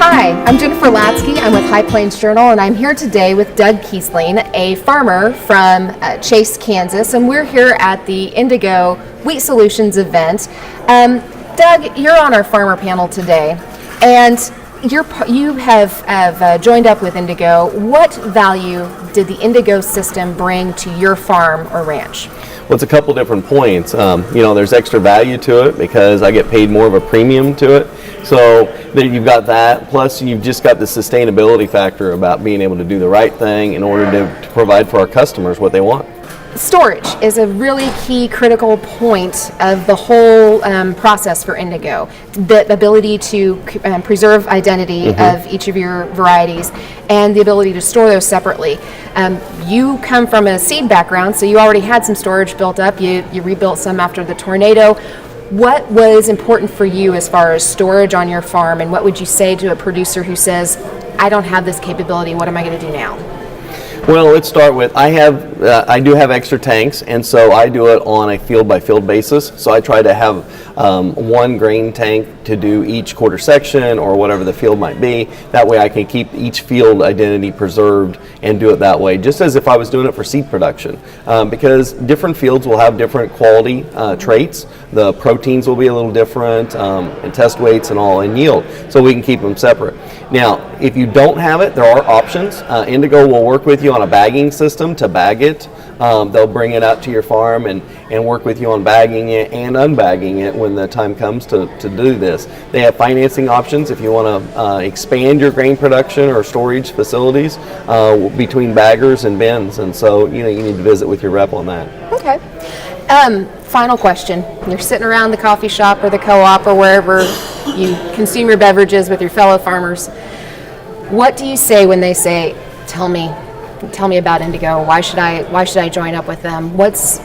Hi, I'm Jennifer Latzke. I'm with High Plains Journal, and I'm here today with Doug Keesling, a farmer from Chase, Kansas, and we're here at the Indigo Wheat Solutions event. Doug, you're on our farmer panel today, and you have joined up with Indigo. What value did the Indigo system bring to your farm or ranch? Well, it's a couple different points. There's extra value to it because I get paid more of a premium to it. So you've got that, plus you've just got the sustainability factor about being able to do the right thing in order to provide for our customers what they want. Storage is a really key critical point of the whole process for Indigo. The ability to preserve identity of each of your varieties and the ability to store those separately. You come from a seed background, so you already had some storage built up. You rebuilt some after the tornado. What was important for you as far as storage on your farm, and what would you say to a producer who says, I don't have this capability, what am I going to do now? Well, let's start with, I do have extra tanks, and so I do it on a field-by-field basis. So I try to have one grain tank to do each quarter section or whatever the field might be. That way I can keep each field identity preserved and do it that way, just as if I was doing it for seed production. Because different fields will have different quality traits. The proteins will be a little different, and test weights and all, and yield, so we can keep them separate. Now, if you don't have it, there are options. Indigo will work with you on a bagging system to bag it. They'll bring it out to your farm and work with you on bagging it and unbagging it when the time comes to do this. They have financing options if you want to expand your grain production or storage facilities between baggers and bins, and so you need to visit with your rep on that. Okay. Final question. You're sitting around the coffee shop or the co-op or wherever you consume your beverages with your fellow farmers. What do you say when they say, tell me about Indigo, why should I join up with them? What's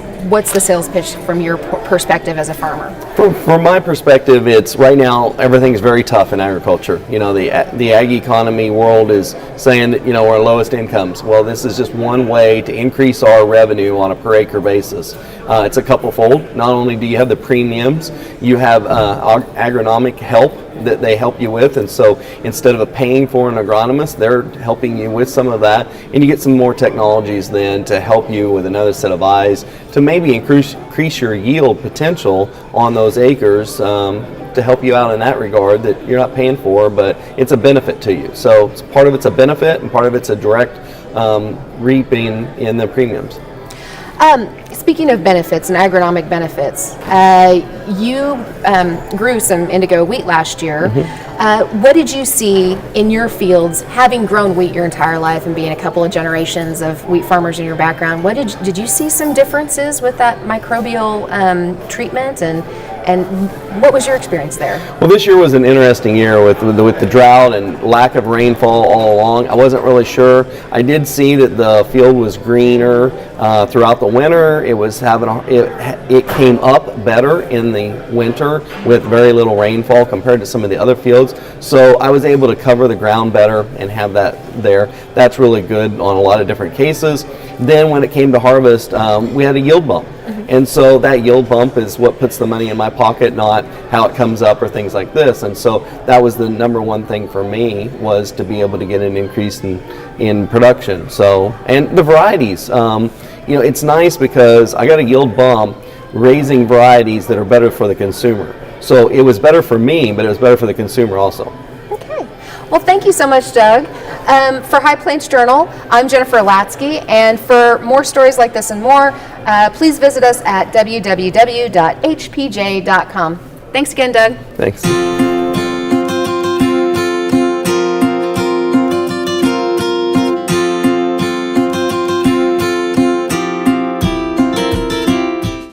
the sales pitch from your perspective as a farmer? From my perspective, it's right now everything's very tough in agriculture. The ag economy world is saying that we're lowest incomes. Well, this is just one way to increase our revenue on a per acre basis. It's a couple-fold. Not only do you have the premiums, you have agronomic help that they help you with, and so instead of paying for an agronomist, they're helping you with some of that, and you get some more technologies then to help you with another set of eyes to maybe increase your yield potential on those acres, to help you out in that regard that you're not paying for, but it's a benefit to you. So part of it's a benefit and part of it's a direct reaping in the premiums. Speaking of benefits and agronomic benefits, you grew some Indigo wheat last year. What did you see in your fields, having grown wheat your entire life and being a couple of generations of wheat farmers in your background? Did you see some differences with that microbial treatment, and what was your experience there? Well, this year was an interesting year with the drought and lack of rainfall all along. I wasn't really sure. I did see that the field was greener throughout the winter. It came up better in the winter with very little rainfall compared to some of the other fields. So I was able to cover the ground better and have that there. That's really good on a lot of different cases. Then when it came to harvest, we had a yield bump. And so that yield bump is what puts the money in my pocket, not how it comes up or things like this. And so that was the number one thing for me, was to be able to get an increase in production. So, and the varieties, it's nice because I got a yield bump raising varieties that are better for the consumer. So it was better for me, but it was better for the consumer also. Okay. Well, thank you so much, Doug. For High Plains Journal, I'm Jennifer Latzke, and for more stories like this and more, please visit us at www.hpj.com. Thanks again, Doug. Thanks.